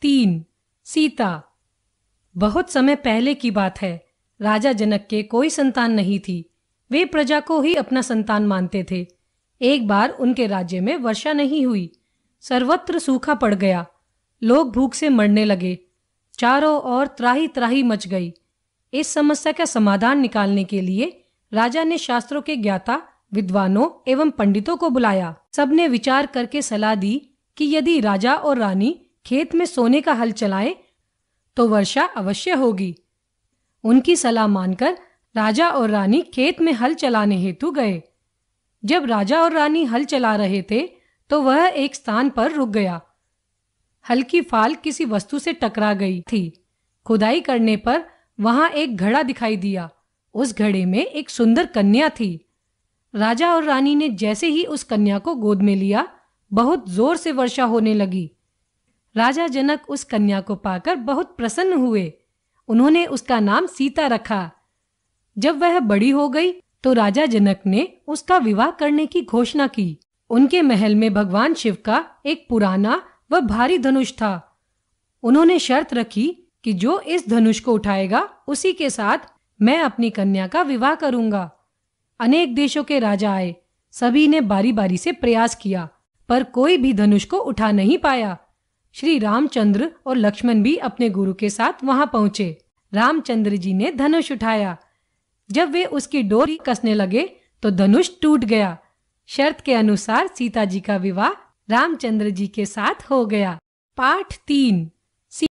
3 सीता। बहुत समय पहले की बात है। राजा जनक के कोई संतान नहीं थी। वे प्रजा को ही अपना संतान मानते थे। एक बार उनके राज्य में वर्षा नहीं हुई। सर्वत्र सूखा पड़ गया। लोग भूख से मरने लगे। चारों ओर त्राही त्राही मच गई। इस समस्या का समाधान निकालने के लिए राजा ने शास्त्रों के ज्ञाता, विद्वानों एवं पंडितों को बुलाया। सबने विचार करके सलाह दी कि यदि राजा और रानी खेत में सोने का हल चलाएं तो वर्षा अवश्य होगी। उनकी सलाह मानकर राजा और रानी खेत में हल चलाने हेतु गए। जब राजा और रानी हल चला रहे थे तो वह एक स्थान पर रुक गया। हल्की फाल किसी वस्तु से टकरा गई थी। खुदाई करने पर वहां एक घड़ा दिखाई दिया। उस घड़े में एक सुंदर कन्या थी। राजा और रानी ने जैसे ही उस कन्या को गोद में लिया, बहुत जोर से वर्षा होने लगी। राजा जनक उस कन्या को पाकर बहुत प्रसन्न हुए। उन्होंने उसका नाम सीता रखा। जब वह बड़ी हो गई तो राजा जनक ने उसका विवाह करने की घोषणा की। उनके महल में भगवान शिव का एक पुराना व भारी धनुष था। उन्होंने शर्त रखी कि जो इस धनुष को उठाएगा उसी के साथ मैं अपनी कन्या का विवाह करूंगा। अनेक देशों के राजा आए। सभी ने बारी बारी से प्रयास किया, पर कोई भी धनुष को उठा नहीं पाया। श्री रामचंद्र और लक्ष्मण भी अपने गुरु के साथ वहां पहुंचे। रामचंद्र जी ने धनुष उठाया। जब वे उसकी डोरी कसने लगे तो धनुष टूट गया। शर्त के अनुसार सीता जी का विवाह रामचंद्र जी के साथ हो गया। पाठ 3